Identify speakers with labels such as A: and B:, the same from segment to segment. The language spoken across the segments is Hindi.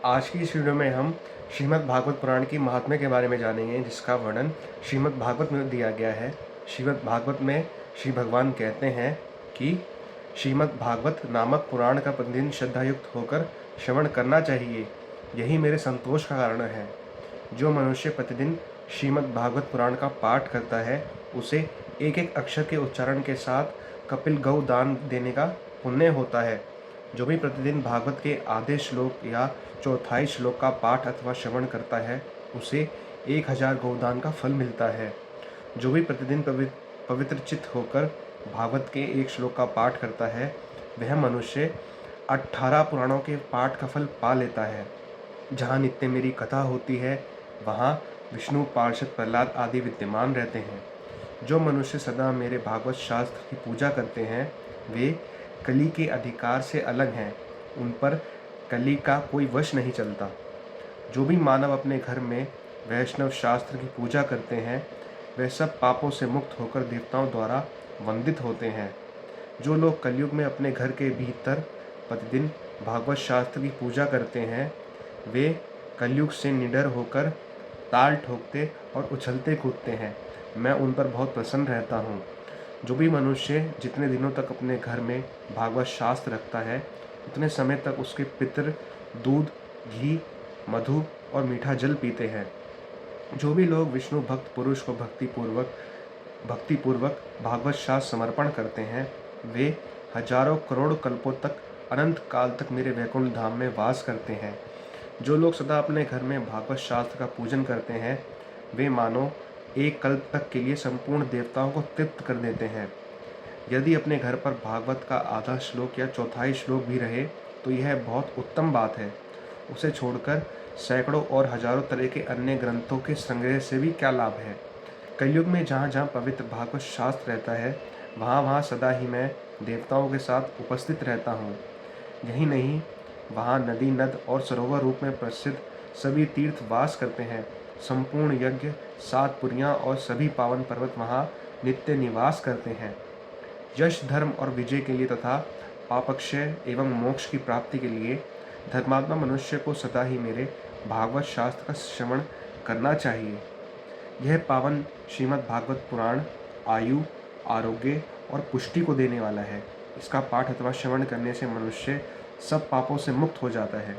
A: आज की इस वीडियो में हम श्रीमद् भागवत पुराण की महात्म्य के बारे में जानेंगे, जिसका वर्णन श्रीमद् भागवत में दिया गया है। श्रीमद् भागवत में श्री भगवान कहते हैं कि श्रीमद् भागवत नामक पुराण का प्रतिदिन श्रद्धायुक्त होकर श्रवण करना चाहिए। यही मेरे संतोष का कारण है। जो मनुष्य प्रतिदिन श्रीमद् भागवत पुराण का पाठ करता है, उसे एक एक अक्षर के उच्चारण के साथ कपिल गौ दान देने का पुण्य होता है। जो भी प्रतिदिन भागवत के आधे श्लोक या चौथाई श्लोक का पाठ अथवा श्रवण करता है, उसे 1000 गोदान का फल मिलता है। जो भी प्रतिदिन पवित्र चित्त होकर भागवत के एक श्लोक का पाठ करता है, वह मनुष्य 18 पुराणों के पाठ का फल पा लेता है। जहाँ नित्य मेरी कथा होती है, वहाँ विष्णु, पार्षद, प्रहलाद आदि विद्यमान रहते हैं। जो मनुष्य सदा मेरे भागवत शास्त्र की पूजा करते हैं, वे कली के अधिकार से अलग हैं। उन पर कली का कोई वश नहीं चलता। जो भी मानव अपने घर में वैष्णव शास्त्र की पूजा करते हैं, वे सब पापों से मुक्त होकर देवताओं द्वारा वंदित होते हैं। जो लोग कलयुग में अपने घर के भीतर प्रतिदिन भागवत शास्त्र की पूजा करते हैं, वे कलयुग से निडर होकर ताल ठोकते और उछलते कूदते हैं। मैं उन पर बहुत प्रसन्न रहता हूँ। जो भी मनुष्य जितने दिनों तक अपने घर में भागवत शास्त्र रखता है, उतने समय तक उसके पितर दूध, घी, मधु और मीठा जल पीते हैं। जो भी लोग विष्णु भक्त पुरुष को भक्तिपूर्वक भागवत शास्त्र समर्पण करते हैं, वे हजारों करोड़ कल्पों तक, अनंत काल तक मेरे वैकुंठ धाम में वास करते हैं। जो लोग सदा अपने घर में भागवत शास्त्र का पूजन करते हैं, वे मानो एक कल्प तक के लिए संपूर्ण देवताओं को तृप्त कर देते हैं। यदि अपने घर पर भागवत का आधा श्लोक या चौथाई श्लोक भी रहे, तो यह बहुत उत्तम बात है। उसे छोड़कर सैकड़ों और हजारों तरह के अन्य ग्रंथों के संग्रह से भी क्या लाभ है। कलयुग में जहाँ जहाँ पवित्र भागवत शास्त्र रहता है, वहाँ वहाँ सदा ही मैं देवताओं के साथ उपस्थित रहता हूँ। यही नहीं, वहाँ नदी, नद और सरोवर रूप में प्रसिद्ध सभी तीर्थ वास करते हैं। संपूर्ण यज्ञ, 7 पुरियाँ और सभी पावन पर्वत वहाँ नित्य निवास करते हैं। यश, धर्म और विजय के लिए तथा पापक्षय एवं मोक्ष की प्राप्ति के लिए धर्मात्मा मनुष्य को सदा ही मेरे भागवत शास्त्र का श्रवण करना चाहिए। यह पावन श्रीमद् भागवत पुराण आयु, आरोग्य और पुष्टि को देने वाला है। इसका पाठ अथवा श्रवण करने से मनुष्य सब पापों से मुक्त हो जाता है।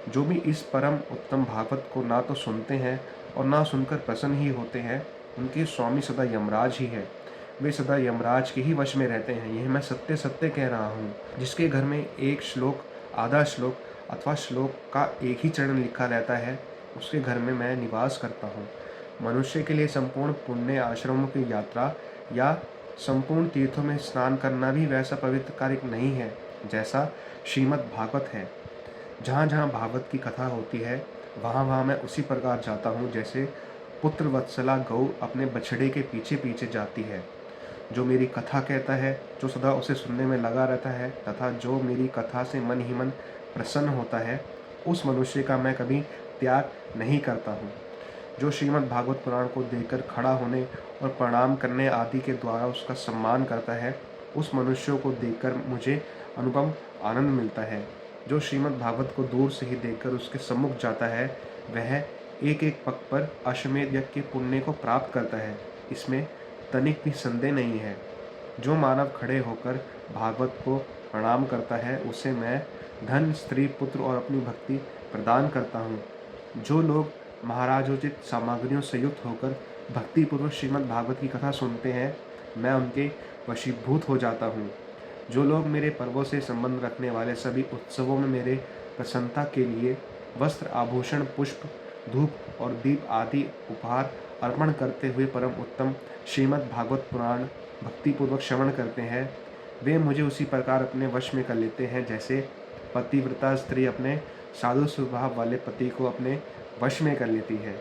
A: जो भी इस परम उत्तम भागवत को ना तो सुनते हैं और ना सुनकर प्रसन्न ही होते हैं, उनके स्वामी सदा यमराज ही है। वे सदा यमराज के ही वश में रहते हैं। यह मैं सत्य सत्य कह रहा हूँ। जिसके घर में एक श्लोक, आधा श्लोक अथवा श्लोक का एक ही चरण लिखा रहता है, उसके घर में मैं निवास करता हूँ। मनुष्य के लिए संपूर्ण पुण्य आश्रमों की यात्रा या संपूर्ण तीर्थों में स्नान करना भी वैसा पवित्र कार्य नहीं है जैसा श्रीमद् भागवत है। जहाँ जहाँ भागवत की कथा होती है, वहाँ वहाँ मैं उसी प्रकार जाता हूँ जैसे पुत्र वत्सला गौ अपने बछड़े के पीछे पीछे जाती है। जो मेरी कथा कहता है, जो सदा उसे सुनने में लगा रहता है तथा जो मेरी कथा से मन ही मन प्रसन्न होता है, उस मनुष्य का मैं कभी त्याग नहीं करता हूँ। जो श्रीमद् भागवत पुराण को देखकर खड़ा होने और प्रणाम करने आदि के द्वारा उसका सम्मान करता है, उस मनुष्य को देखकर मुझे अनुपम आनंद मिलता है। जो श्रीमद् भागवत को दूर से ही देखकर उसके सम्मुख जाता है, वह एक एक पग पर अश्वमेध यज्ञ के पुण्य को प्राप्त करता है। इसमें तनिक भी संदेह नहीं है। जो मानव खड़े होकर भागवत को प्रणाम करता है, उसे मैं धन, स्त्री, पुत्र और अपनी भक्ति प्रदान करता हूँ। जो लोग महाराजोचित सामग्रियों से युक्त होकर भक्तिपूर्वक श्रीमद् भागवत की कथा सुनते हैं, मैं उनके वशीभूत हो जाता हूँ। जो लोग मेरे पर्वों से संबंध रखने वाले सभी उत्सवों में मेरे प्रसन्नता के लिए वस्त्र, आभूषण, पुष्प, धूप और दीप आदि उपहार अर्पण करते हुए परम उत्तम श्रीमद् भागवत पुराण भक्तिपूर्वक श्रवण करते हैं, वे मुझे उसी प्रकार अपने वश में कर लेते हैं जैसे पतिव्रता स्त्री अपने साधु स्वभाव वाले पति को अपने वश में कर लेती है।